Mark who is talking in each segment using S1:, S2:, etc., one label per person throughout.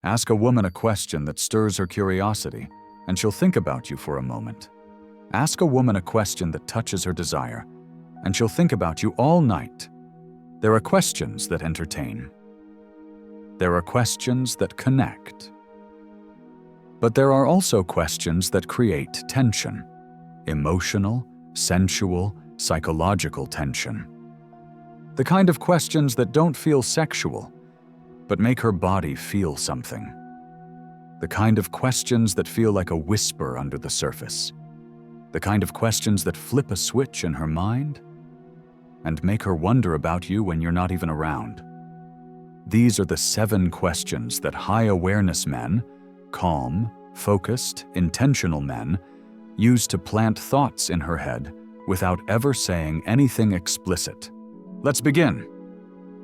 S1: Ask a woman a question that stirs her curiosity, and she'll think about you for a moment. Ask a woman a question that touches her desire, and she'll think about you all night. There are questions that entertain. There are questions that connect. But there are also questions that create tension. Emotional, sensual, psychological tension. The kind of questions that don't feel sexual, but make her body feel something. The kind of questions that feel like a whisper under the surface. The kind of questions that flip a switch in her mind and make her wonder about you when you're not even around. These are the 7 questions that high-awareness men, calm, focused, intentional men, use to plant thoughts in her head without ever saying anything explicit. Let's begin.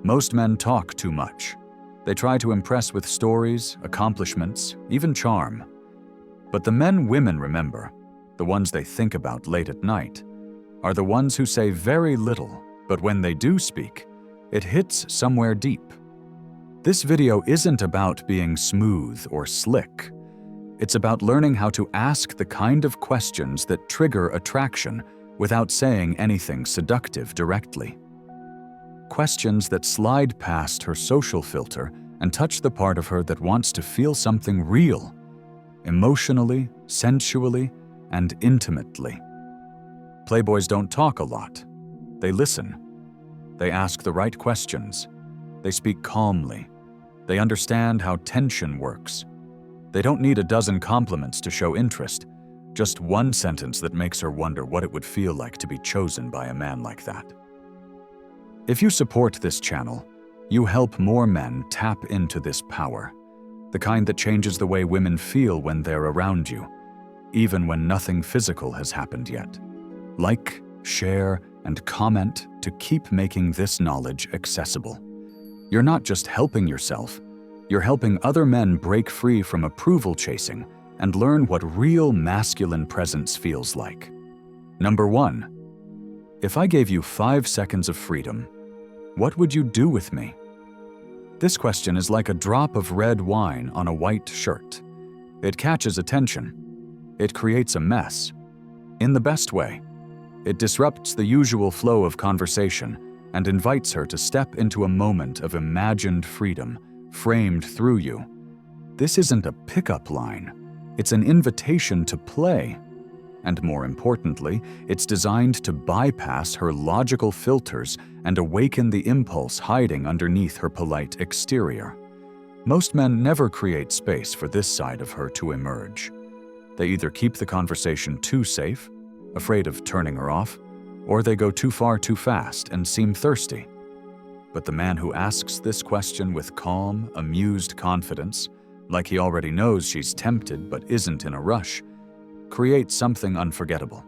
S1: Most men talk too much. They try to impress with stories, accomplishments, even charm. But the men women remember, the ones they think about late at night, are the ones who say very little, but when they do speak, it hits somewhere deep. This video isn't about being smooth or slick. It's about learning how to ask the kind of questions that trigger attraction without saying anything seductive directly. Questions that slide past her social filter and touch the part of her that wants to feel something real, emotionally, sensually, and intimately. Playboys don't talk a lot. They listen. They ask the right questions. They speak calmly. They understand how tension works. They don't need a dozen compliments to show interest, just one sentence that makes her wonder what it would feel like to be chosen by a man like that. If you support this channel, you help more men tap into this power, the kind that changes the way women feel when they're around you, even when nothing physical has happened yet. Like, share, and comment to keep making this knowledge accessible. You're not just helping yourself, you're helping other men break free from approval chasing and learn what real masculine presence feels like. Number 1. If I gave you 5 seconds of freedom, what would you do with me? This question is like a drop of red wine on a white shirt. It catches attention. It creates a mess. In the best way. It disrupts the usual flow of conversation and invites her to step into a moment of imagined freedom, framed through you. This isn't a pickup line. It's an invitation to play. And more importantly, it's designed to bypass her logical filters and awaken the impulse hiding underneath her polite exterior. Most men never create space for this side of her to emerge. They either keep the conversation too safe, afraid of turning her off, or they go too far too fast and seem thirsty. But the man who asks this question with calm, amused confidence, like he already knows she's tempted but isn't in a rush, creates something unforgettable.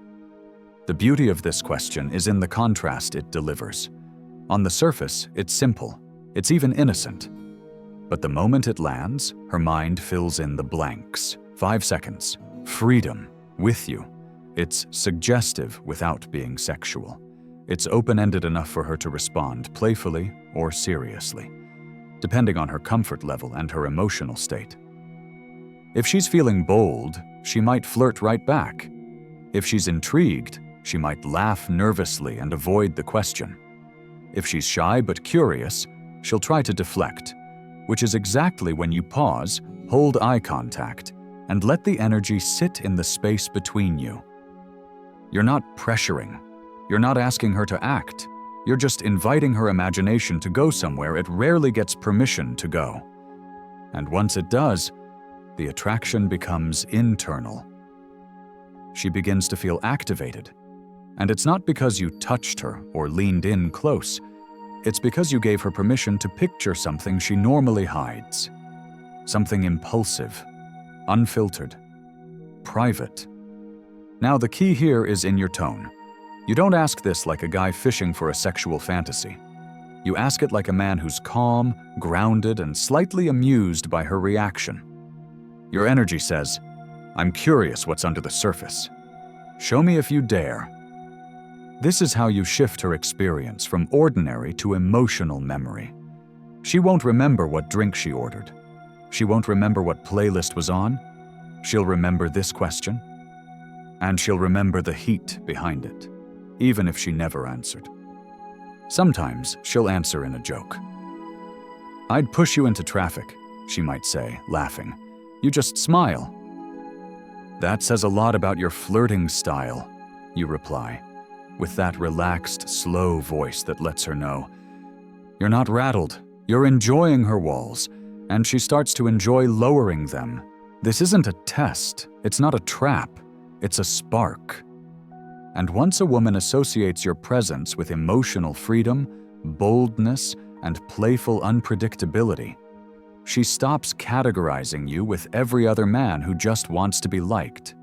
S1: The beauty of this question is in the contrast it delivers. On the surface, it's simple, it's even innocent. But the moment it lands, her mind fills in the blanks. 5 seconds. Freedom. With you. It's suggestive without being sexual. It's open-ended enough for her to respond playfully or seriously, depending on her comfort level and her emotional state. If she's feeling bold, she might flirt right back. If she's intrigued, she might laugh nervously and avoid the question. If she's shy but curious, she'll try to deflect, which is exactly when you pause, hold eye contact, and let the energy sit in the space between you. You're not pressuring. You're not asking her to act. You're just inviting her imagination to go somewhere it rarely gets permission to go. And once it does, the attraction becomes internal. She begins to feel activated. And it's not because you touched her or leaned in close. It's because you gave her permission to picture something she normally hides. Something impulsive, unfiltered, private. Now the key here is in your tone. You don't ask this like a guy fishing for a sexual fantasy. You ask it like a man who's calm, grounded, and slightly amused by her reaction. Your energy says, "I'm curious what's under the surface. Show me if you dare." This is how you shift her experience from ordinary to emotional memory. She won't remember what drink she ordered. She won't remember what playlist was on. She'll remember this question. And she'll remember the heat behind it, even if she never answered. Sometimes she'll answer in a joke. "I'd push you into traffic," she might say, laughing. "You just smile." "That says a lot about your flirting style," you reply, with that relaxed, slow voice that lets her know. You're not rattled, you're enjoying her walls, and she starts to enjoy lowering them. This isn't a test, it's not a trap, it's a spark. And once a woman associates your presence with emotional freedom, boldness, and playful unpredictability, she stops categorizing you with every other man who just wants to be liked.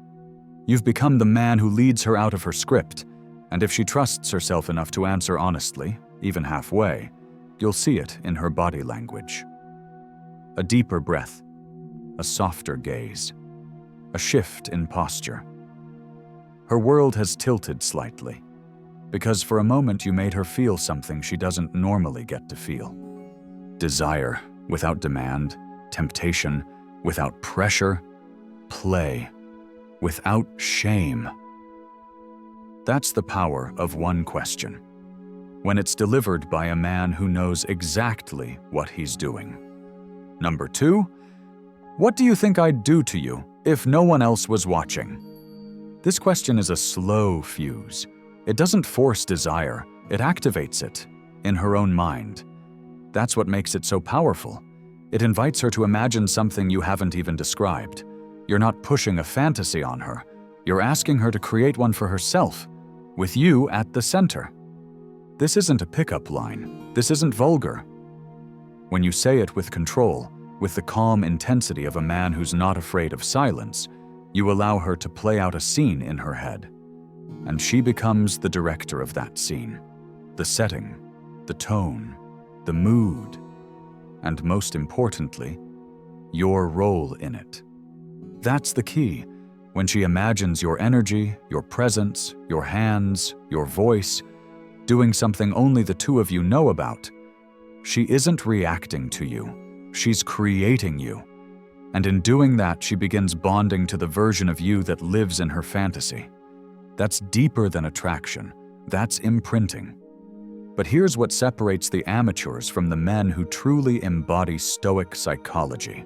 S1: You've become the man who leads her out of her script, and if she trusts herself enough to answer honestly, even halfway, you'll see it in her body language. A deeper breath, a softer gaze, a shift in posture. Her world has tilted slightly, because for a moment you made her feel something she doesn't normally get to feel. Desire without demand, temptation without pressure, play without shame. That's the power of one question, when it's delivered by a man who knows exactly what he's doing. Number 2, what do you think I'd do to you if no one else was watching? This question is a slow fuse. It doesn't force desire, it activates it in her own mind. That's what makes it so powerful. It invites her to imagine something you haven't even described. You're not pushing a fantasy on her. You're asking her to create one for herself, with you at the center. This isn't a pickup line. This isn't vulgar. When you say it with control, with the calm intensity of a man who's not afraid of silence, you allow her to play out a scene in her head. And she becomes the director of that scene. The setting, the tone, the mood, and most importantly, your role in it. That's the key. When she imagines your energy, your presence, your hands, your voice, doing something only the two of you know about, she isn't reacting to you, she's creating you. And in doing that, she begins bonding to the version of you that lives in her fantasy. That's deeper than attraction, that's imprinting. But here's what separates the amateurs from the men who truly embody Stoic psychology.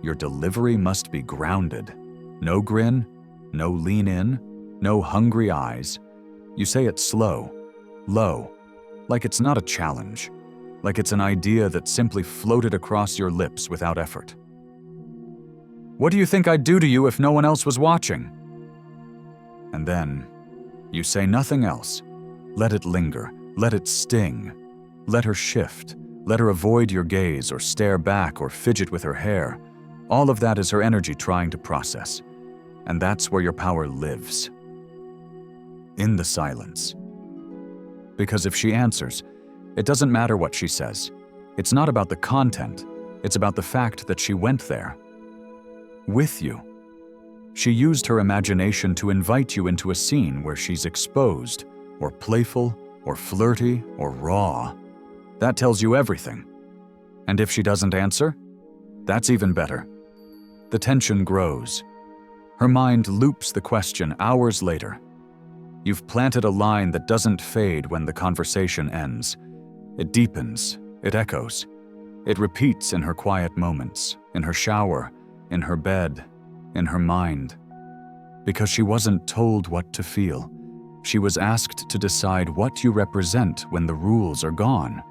S1: Your delivery must be grounded. No grin, no lean in, no hungry eyes. You say it slow, low, like it's not a challenge, like it's an idea that simply floated across your lips without effort. What do you think I'd do to you if no one else was watching? And then, you say nothing else. Let it linger, let it sting. Let her shift, let her avoid your gaze or stare back or fidget with her hair. All of that is her energy trying to process. And that's where your power lives. In the silence. Because if she answers, it doesn't matter what she says. It's not about the content, it's about the fact that she went there. With you. She used her imagination to invite you into a scene where she's exposed, or playful, or flirty, or raw. That tells you everything. And if she doesn't answer, that's even better. The tension grows. Her mind loops the question hours later. You've planted a line that doesn't fade when the conversation ends. It deepens, it echoes. It repeats in her quiet moments, in her shower, in her bed, in her mind. Because she wasn't told what to feel. She was asked to decide what you represent when the rules are gone.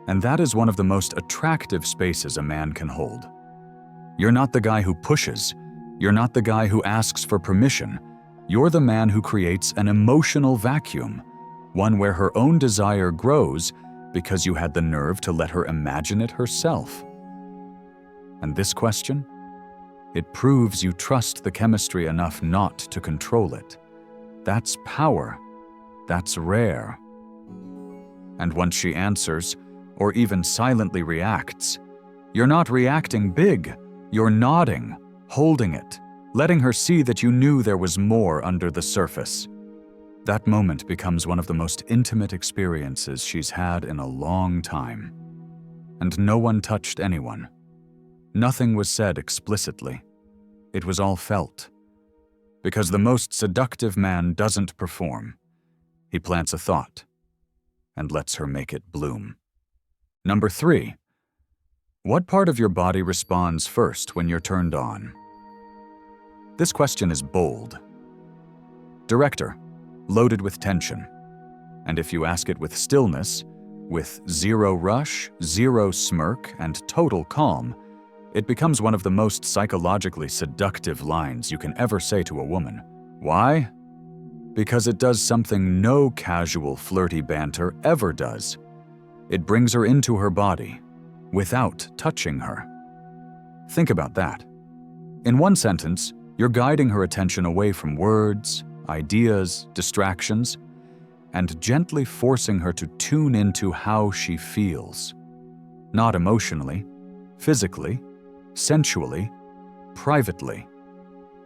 S1: And that is one of the most attractive spaces a man can hold. You're not the guy who pushes. You're not the guy who asks for permission. You're the man who creates an emotional vacuum, one where her own desire grows because you had the nerve to let her imagine it herself. And this question? It proves you trust the chemistry enough not to control it. That's power. That's rare. And once she answers, or even silently reacts, you're not reacting big. You're nodding, holding it, letting her see that you knew there was more under the surface. That moment becomes one of the most intimate experiences she's had in a long time. And no one touched anyone. Nothing was said explicitly. It was all felt. Because the most seductive man doesn't perform. He plants a thought and lets her make it bloom. Number 3. What part of your body responds first when you're turned on? This question is bold. Director, loaded with tension. And if you ask it with stillness, with zero rush, zero smirk, and total calm, it becomes one of the most psychologically seductive lines you can ever say to a woman. Why? Because it does something no casual flirty banter ever does. It brings her into her body, without touching her. Think about that. In one sentence, you're guiding her attention away from words, ideas, distractions, and gently forcing her to tune into how she feels. Not emotionally, physically, sensually, privately.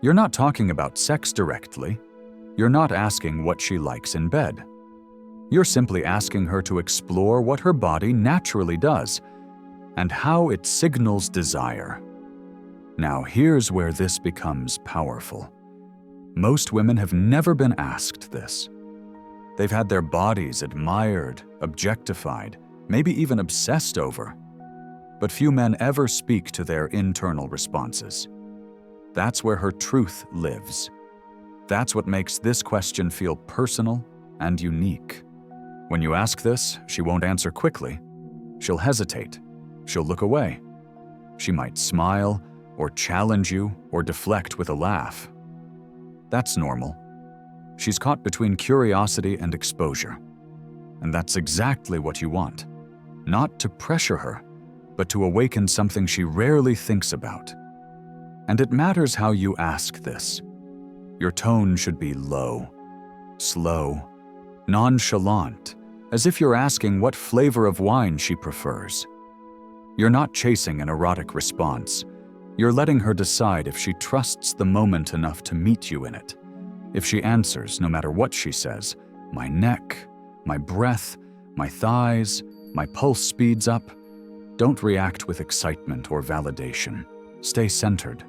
S1: You're not talking about sex directly. You're not asking what she likes in bed. You're simply asking her to explore what her body naturally does and how it signals desire. Now, here's where this becomes powerful. Most women have never been asked this. They've had their bodies admired, objectified, maybe even obsessed over. But few men ever speak to their internal responses. That's where her truth lives. That's what makes this question feel personal and unique. When you ask this, she won't answer quickly. She'll hesitate. She'll look away. She might smile, or challenge you, or deflect with a laugh. That's normal. She's caught between curiosity and exposure. And that's exactly what you want. Not to pressure her, but to awaken something she rarely thinks about. And it matters how you ask this. Your tone should be low, slow, nonchalant, as if you're asking what flavor of wine she prefers. You're not chasing an erotic response. You're letting her decide if she trusts the moment enough to meet you in it. If she answers, no matter what she says, my neck, my breath, my thighs, my pulse speeds up, don't react with excitement or validation. Stay centered.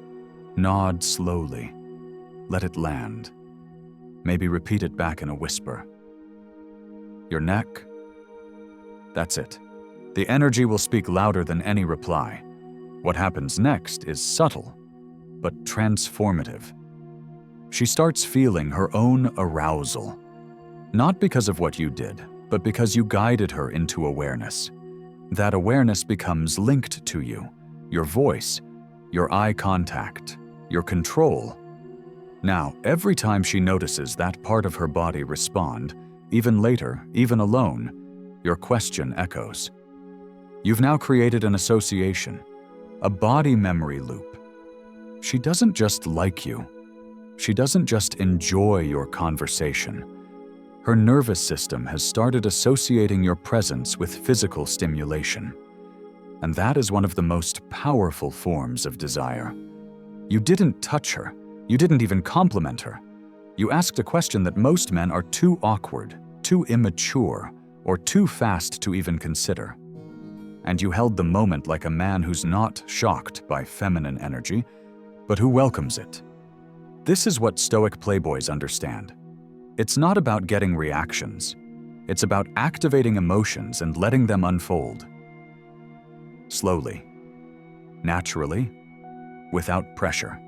S1: Nod slowly. Let it land. Maybe repeat it back in a whisper. Your neck? That's it. The energy will speak louder than any reply. What happens next is subtle, but transformative. She starts feeling her own arousal, not because of what you did, but because you guided her into awareness. That awareness becomes linked to you, your voice, your eye contact, your control. Now, every time she notices that part of her body respond, even later, even alone, your question echoes. You've now created an association, a body memory loop. She doesn't just like you. She doesn't just enjoy your conversation. Her nervous system has started associating your presence with physical stimulation. And that is one of the most powerful forms of desire. You didn't touch her. You didn't even compliment her. You asked a question that most men are too awkward, too immature, or too fast to even consider. And you held the moment like a man who's not shocked by feminine energy, but who welcomes it. This is what Stoic Playboys understand. It's not about getting reactions. It's about activating emotions and letting them unfold. Slowly, naturally, without pressure.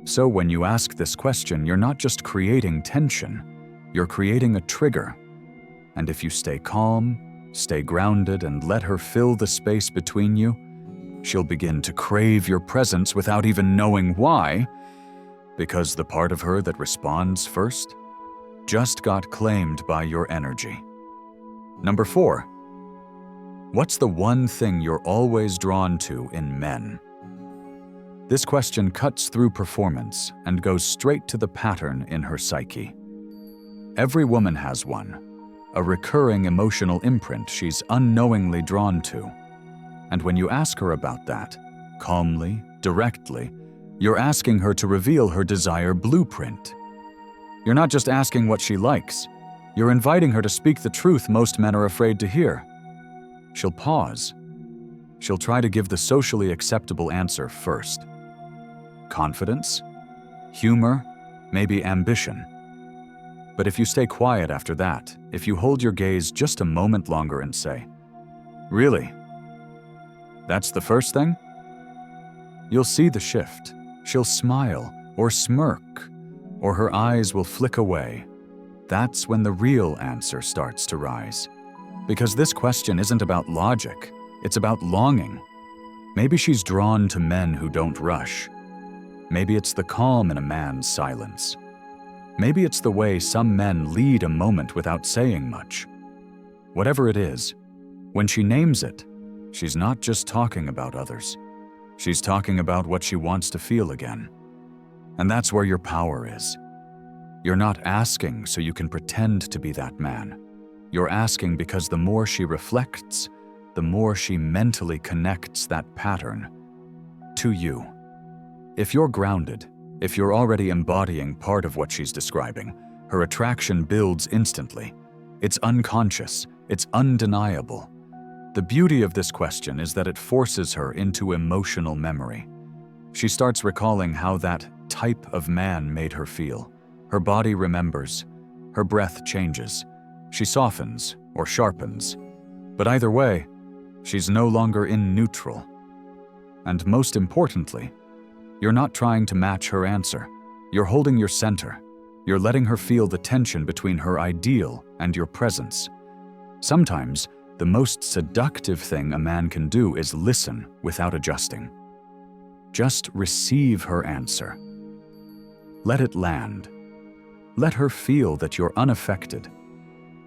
S1: So when you ask this question, you're not just creating tension, you're creating a trigger. And if you stay calm, stay grounded, and let her fill the space between you, she'll begin to crave your presence without even knowing why, because the part of her that responds first just got claimed by your energy. Number 4. What's the one thing you're always drawn to in men? This question cuts through performance and goes straight to the pattern in her psyche. Every woman has one, a recurring emotional imprint she's unknowingly drawn to. And when you ask her about that, calmly, directly, you're asking her to reveal her desire blueprint. You're not just asking what she likes. You're inviting her to speak the truth most men are afraid to hear. She'll pause. she'll try to give the socially acceptable answer first. Confidence, humor, maybe ambition. But if you stay quiet after that, if you hold your gaze just a moment longer and say, "Really? That's the first thing?" You'll see the shift. She'll smile or smirk, or her eyes will flick away. That's when the real answer starts to rise. Because this question isn't about logic, it's about longing. Maybe she's drawn to men who don't rush. Maybe it's the calm in a man's silence. Maybe it's the way some men lead a moment without saying much. Whatever it is, when she names it, she's not just talking about others. She's talking about what she wants to feel again. And that's where your power is. You're not asking so you can pretend to be that man. You're asking because the more she reflects, the more she mentally connects that pattern to you. If you're grounded, if you're already embodying part of what she's describing, her attraction builds instantly. It's unconscious, it's undeniable. The beauty of this question is that it forces her into emotional memory. She starts recalling how that type of man made her feel. Her body remembers, her breath changes, she softens or sharpens. But either way, she's no longer in neutral. And most importantly, you're not trying to match her answer. You're holding your center. You're letting her feel the tension between her ideal and your presence. Sometimes, the most seductive thing a man can do is listen without adjusting. Just receive her answer. Let it land. Let her feel that you're unaffected,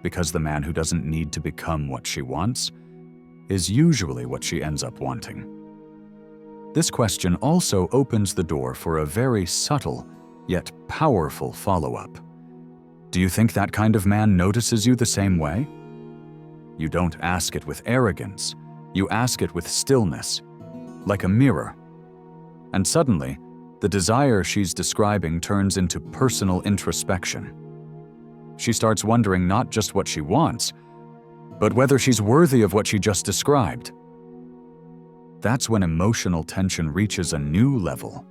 S1: because the man who doesn't need to become what she wants is usually what she ends up wanting. This question also opens the door for a very subtle, yet powerful follow-up. Do you think that kind of man notices you the same way? You don't ask it with arrogance, you ask it with stillness, like a mirror. And suddenly, the desire she's describing turns into personal introspection. She starts wondering not just what she wants, but whether she's worthy of what she just described. That's when emotional tension reaches a new level.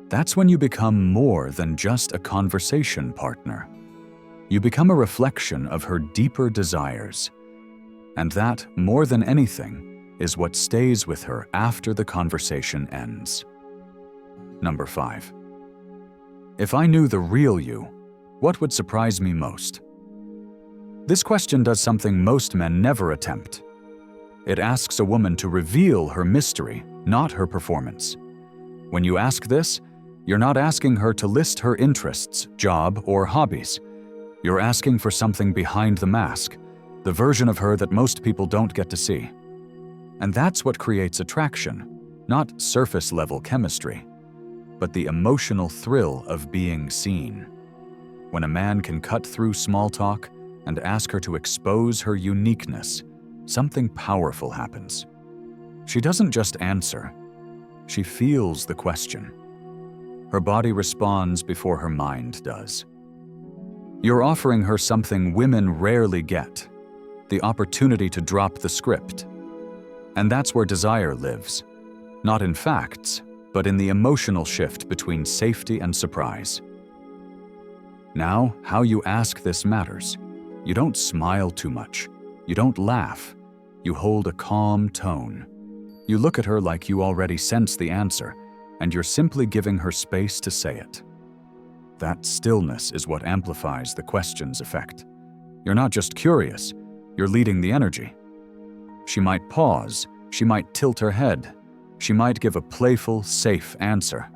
S1: That's when you become more than just a conversation partner. You become a reflection of her deeper desires. And that, more than anything, is what stays with her after the conversation ends. Number 5. If I knew the real you, what would surprise me most? This question does something most men never attempt. It asks a woman to reveal her mystery, not her performance. When you ask this, you're not asking her to list her interests, job, or hobbies. You're asking for something behind the mask, the version of her that most people don't get to see. And that's what creates attraction, not surface-level chemistry, but the emotional thrill of being seen. When a man can cut through small talk and ask her to expose her uniqueness, something powerful happens. She doesn't just answer, she feels the question. Her body responds before her mind does. You're offering her something women rarely get, the opportunity to drop the script. And that's where desire lives, not in facts, but in the emotional shift between safety and surprise. Now, how you ask this matters. You don't smile too much. You don't laugh. You hold a calm tone. You look at her like you already sense the answer, and you're simply giving her space to say it. That stillness is what amplifies the question's effect. You're not just curious, you're leading the energy. She might pause, she might tilt her head, she might give a playful, safe answer.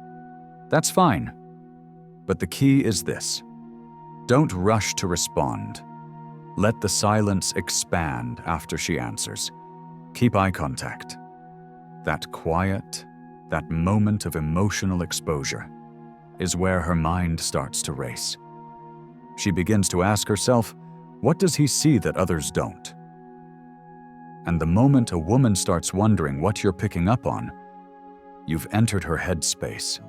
S1: That's fine. But the key is this. Don't rush to respond. Let the silence expand after she answers. Keep eye contact. That quiet, that moment of emotional exposure, is where her mind starts to race. She begins to ask herself, what does he see that others don't? And the moment a woman starts wondering what you're picking up on, you've entered her headspace.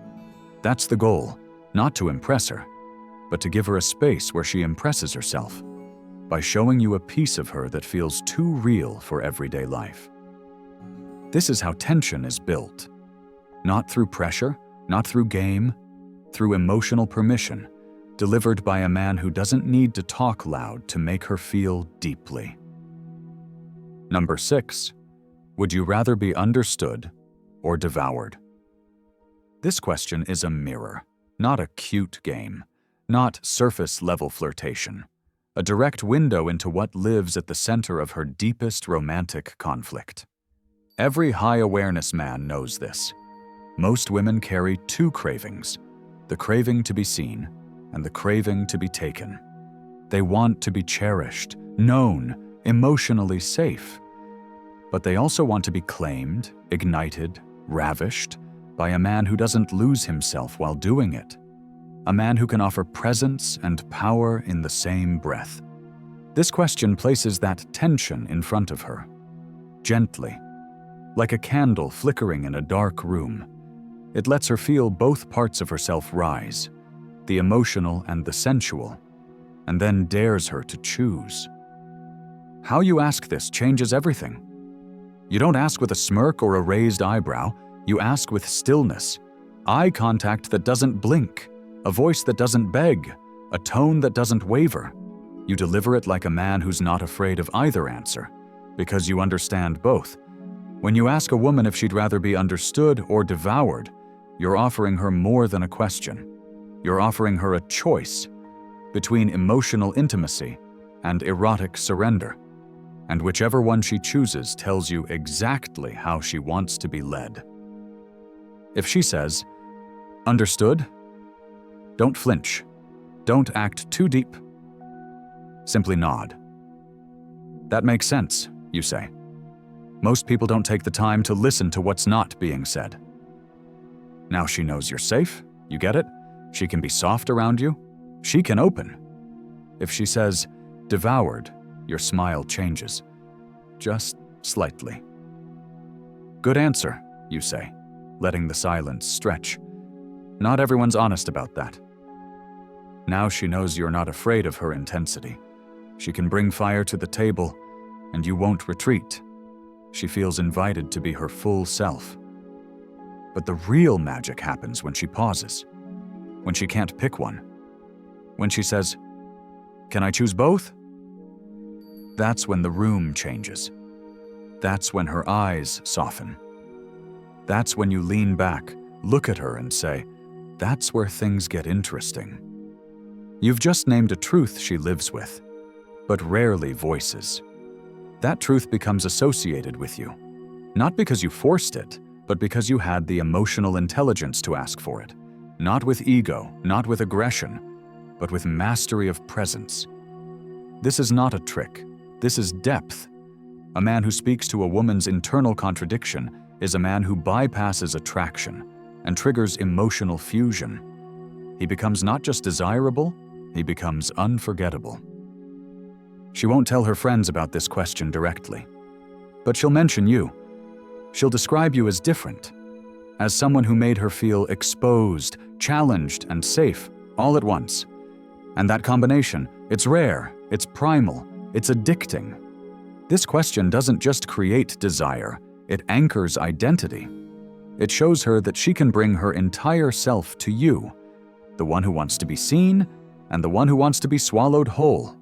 S1: That's the goal, not to impress her, but to give her a space where she impresses herself, by showing you a piece of her that feels too real for everyday life. This is how tension is built. Not through pressure, not through game, through emotional permission, delivered by a man who doesn't need to talk loud to make her feel deeply. Number 6. Would you rather be understood or devoured? This question is a mirror, not a cute game, not surface-level flirtation, a direct window into what lives at the center of her deepest romantic conflict. Every high-awareness man knows this. Most women carry two cravings, the craving to be seen and the craving to be taken. They want to be cherished, known, emotionally safe. But they also want to be claimed, ignited, ravished by a man who doesn't lose himself while doing it. A man who can offer presence and power in the same breath. This question places that tension in front of her, gently, like a candle flickering in a dark room. It lets her feel both parts of herself rise, the emotional and the sensual, and then dares her to choose. How you ask this changes everything. You don't ask with a smirk or a raised eyebrow, you ask with stillness, eye contact that doesn't blink, a voice that doesn't beg, a tone that doesn't waver. You deliver it like a man who's not afraid of either answer, because you understand both. When you ask a woman if she'd rather be understood or devoured, you're offering her more than a question. You're offering her a choice between emotional intimacy and erotic surrender. And whichever one she chooses tells you exactly how she wants to be led. If she says, "Understood," don't flinch. Don't act too deep. Simply nod. "That makes sense," you say. Most people don't take the time to listen to what's not being said. Now she knows you're safe, you get it? She can be soft around you. She can open. If she says, "Devoured," your smile changes. Just slightly. "Good answer," you say, letting the silence stretch. Not everyone's honest about that. Now she knows you're not afraid of her intensity. She can bring fire to the table, and you won't retreat. She feels invited to be her full self. But the real magic happens when she pauses, when she can't pick one, when she says, "Can I choose both?" That's when the room changes. That's when her eyes soften. That's when you lean back, look at her and say, "That's where things get interesting." You've just named a truth she lives with, but rarely voices. That truth becomes associated with you, not because you forced it, but because you had the emotional intelligence to ask for it. Not with ego, not with aggression, but with mastery of presence. This is not a trick. This is depth. A man who speaks to a woman's internal contradiction is a man who bypasses attraction and triggers emotional fusion. He becomes not just desirable, he becomes unforgettable. She won't tell her friends about this question directly, but she'll mention you. She'll describe you as different, as someone who made her feel exposed, challenged, and safe all at once. And that combination, it's rare, it's primal, it's addicting. This question doesn't just create desire, it anchors identity. It shows her that she can bring her entire self to you, the one who wants to be seen and the one who wants to be swallowed whole.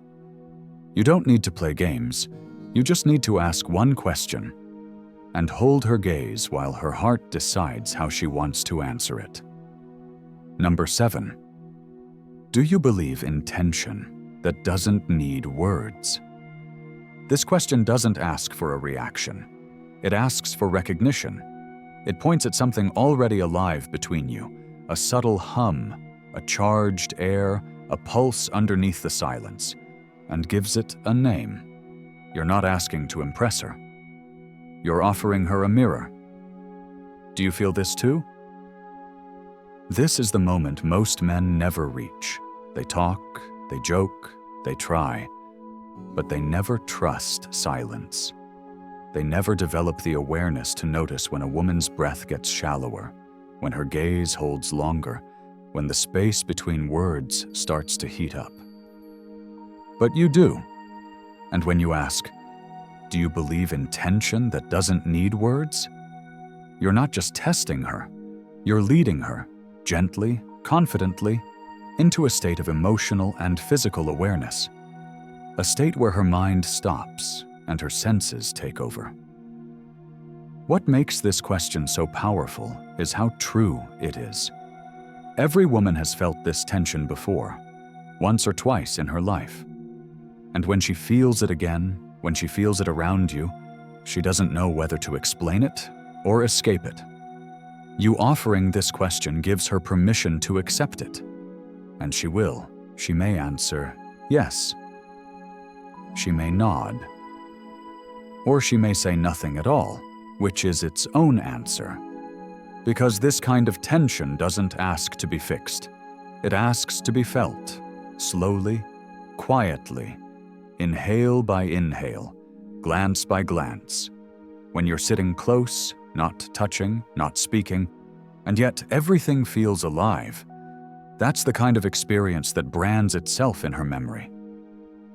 S1: You don't need to play games, you just need to ask one question and hold her gaze while her heart decides how she wants to answer it. Number 7. Do you believe in tension that doesn't need words? This question doesn't ask for a reaction. It asks for recognition. It points at something already alive between you, a subtle hum, a charged air, a pulse underneath the silence, and gives it a name. You're not asking to impress her. You're offering her a mirror. Do you feel this too? This is the moment most men never reach. They talk, they joke, they try, but they never trust silence. They never develop the awareness to notice when a woman's breath gets shallower, when her gaze holds longer, when the space between words starts to heat up. But you do. And when you ask, "Do you believe in tension that doesn't need words?" You're not just testing her, you're leading her, gently, confidently, into a state of emotional and physical awareness, a state where her mind stops and her senses take over. What makes this question so powerful is how true it is. Every woman has felt this tension before, once or twice in her life. And when she feels it again, when she feels it around you, she doesn't know whether to explain it or escape it. You offering this question gives her permission to accept it. And she will. She may answer yes. She may nod. Or she may say nothing at all, which is its own answer. Because this kind of tension doesn't ask to be fixed. It asks to be felt, slowly, quietly, inhale by inhale, glance by glance. When you're sitting close, not touching, not speaking, and yet everything feels alive. That's the kind of experience that brands itself in her memory.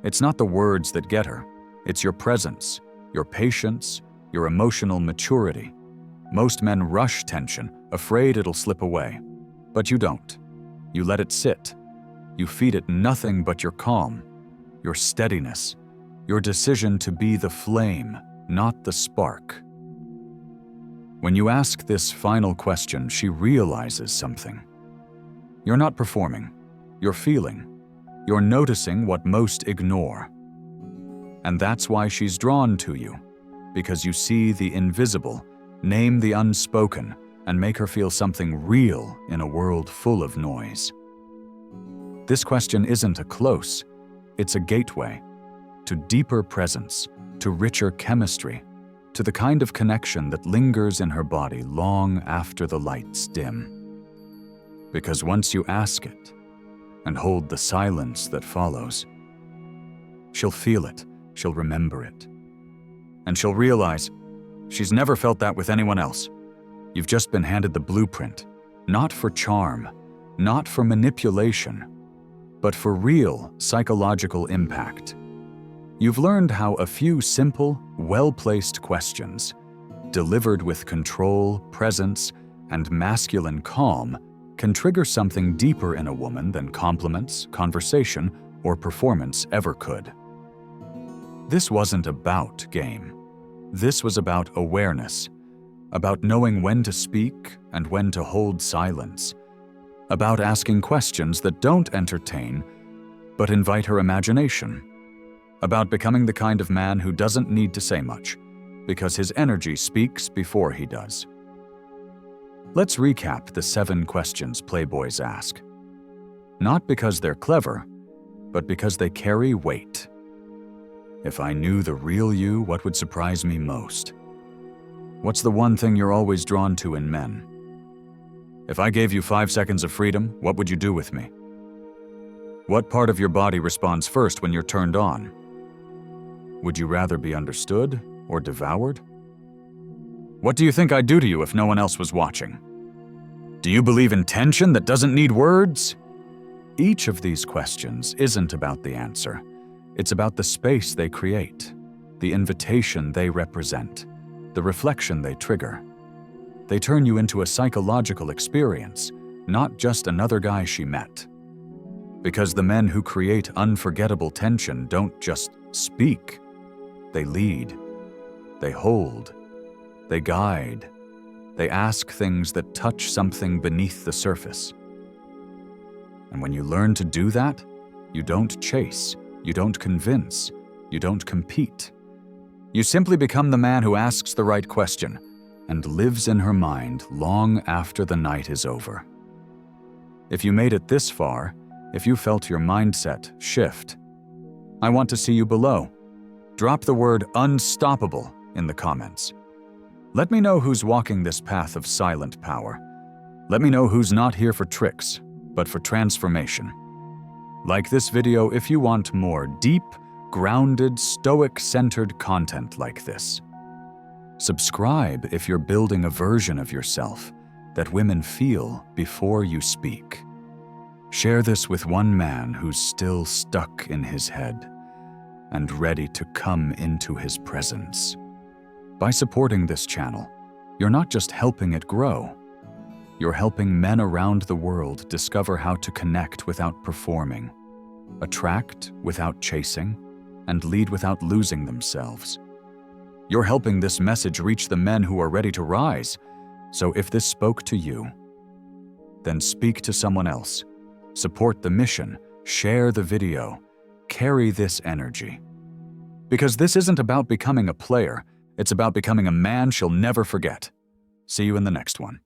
S1: It's not the words that get her, it's your presence, your patience, your emotional maturity. Most men rush tension, afraid it'll slip away. But you don't. You let it sit. You feed it nothing but your calm, your steadiness, your decision to be the flame, not the spark. When you ask this final question, she realizes something. You're not performing. You're feeling. You're noticing what most ignore. And that's why she's drawn to you, because you see the invisible, name the unspoken, and make her feel something real in a world full of noise. This question isn't a close, it's a gateway to deeper presence, to richer chemistry, to the kind of connection that lingers in her body long after the lights dim. Because once you ask it, and hold the silence that follows, she'll feel it, she'll remember it. And she'll realize she's never felt that with anyone else. You've just been handed the blueprint, not for charm, not for manipulation, but for real psychological impact. You've learned how a few simple, well-placed questions, delivered with control, presence, and masculine calm, can trigger something deeper in a woman than compliments, conversation, or performance ever could. This wasn't about game. This was about awareness, about knowing when to speak and when to hold silence, about asking questions that don't entertain, but invite her imagination, about becoming the kind of man who doesn't need to say much, because his energy speaks before he does. Let's recap the 7 questions Playboys ask. Not because they're clever, but because they carry weight. If I knew the real you, what would surprise me most? What's the one thing you're always drawn to in men? If I gave you 5 seconds of freedom, what would you do with me? What part of your body responds first when you're turned on? Would you rather be understood or devoured? What do you think I'd do to you if no one else was watching? Do you believe in tension that doesn't need words? Each of these questions isn't about the answer. It's about the space they create, the invitation they represent, the reflection they trigger. They turn you into a psychological experience, not just another guy she met. Because the men who create unforgettable tension don't just speak. They lead. They hold. They guide. They ask things that touch something beneath the surface. And when you learn to do that, you don't chase, you don't convince, you don't compete. You simply become the man who asks the right question and lives in her mind long after the night is over. If you made it this far, if you felt your mindset shift, I want to see you below. Drop the word unstoppable in the comments. Let me know who's walking this path of silent power. Let me know who's not here for tricks, but for transformation. Like this video if you want more deep, grounded, stoic-centered content like this. Subscribe if you're building a version of yourself that women feel before you speak. Share this with one man who's still stuck in his head and ready to come into his presence. By supporting this channel, You're not just helping it grow. You're helping men around the world discover how to connect without performing, attract without chasing, and lead without losing themselves. You're helping this message reach the men who are ready to rise. So if this spoke to you, then speak to someone else. Support the mission, share the video, carry this energy. Because this isn't about becoming a player, it's about becoming a man she'll never forget. See you in the next one.